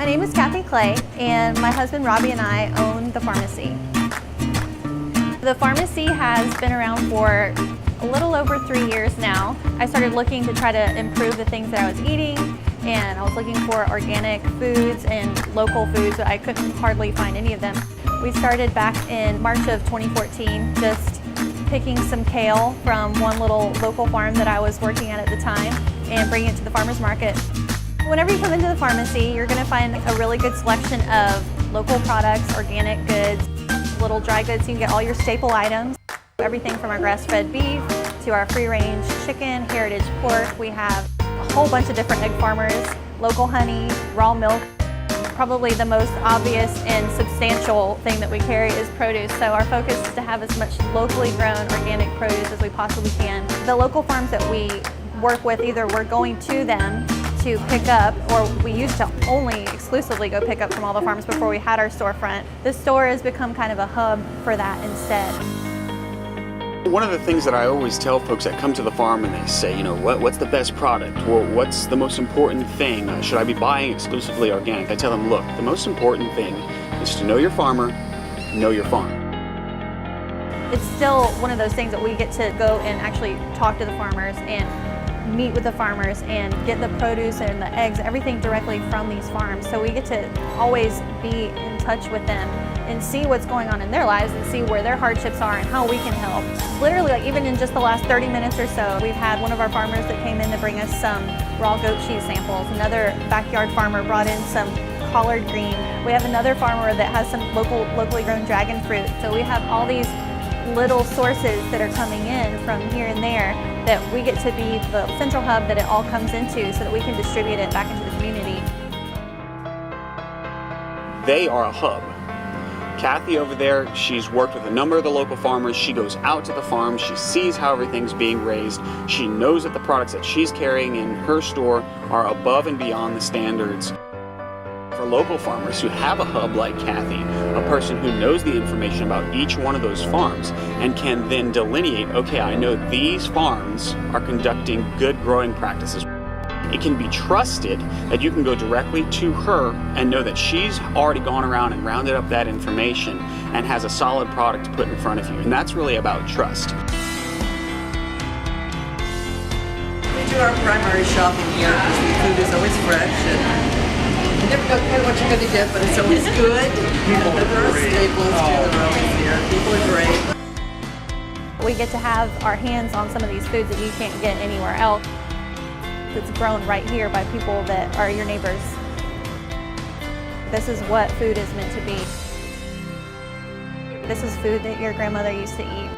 name is Kathy Clay, and my husband Robbie and I own the Farmacy. The Farmacy has been around for a little over 3 years now. I started looking to try to improve the things that I was eating, and I was looking for organic foods and local foods, but I couldn't hardly find any of them. We started back in March of 2014, just picking some kale from one little local farm that I was working at the time and bringing it to the farmer's market. Whenever you come into the Farmacy, you're going to find a really good selection of local products, organic goods, little dry goods. You can get all your staple items, everything from our grass-fed beef to our free-range chicken, heritage pork. We have a whole bunch of different egg farmers, local honey, raw milk. Probably the most obvious and substantial thing that we carry is produce. So our focus is to have as much locally grown organic produce as we possibly can. The local farms that we work with, either we're going to them to pick up, or we used to only exclusively go pick up from all the farms before we had our storefront. The store has become kind of a hub for that instead. One of the things that I always tell folks that come to the farm and they say, what's the best product? Or what's the most important thing? Should I be buying exclusively organic? I tell them, look, the most important thing is to know your farmer, know your farm. It's still one of those things that we get to go and actually talk to the farmers and meet with the farmers and get the produce and the eggs, everything directly from these farms. So we get to always be in touch with them and see what's going on in their lives and see where their hardships are and how we can help. Literally, like even in just the last 30 minutes or so, we've had one of our farmers that came in to bring us some raw goat cheese samples. Another backyard farmer brought in some collard green. We have another farmer that has some locally grown dragon fruit. So we have all these little sources that are coming in from here and there that we get to be the central hub that it all comes into so that we can distribute it back into the community. They are a hub. Kathy over there, she's worked with a number of the local farmers. She goes out to the farm, she sees how everything's being raised. She knows that the products that she's carrying in her store are above and beyond the standards. For local farmers who have a hub like Kathy, a person who knows the information about each one of those farms and can then delineate, okay, I know these farms are conducting good growing practices. It can be trusted that you can go directly to her and know that she's already gone around and rounded up that information and has a solid product to put in front of you. And that's really about trust. We do our primary shopping here because the food is always fresh and you never know kind of what you're going to get, but it's always good. And there are staples too that are always here. People are great. We get to have our hands on some of these foods that you can't get anywhere else. It's grown right here by people that are your neighbors. This is what food is meant to be. This is food that your grandmother used to eat.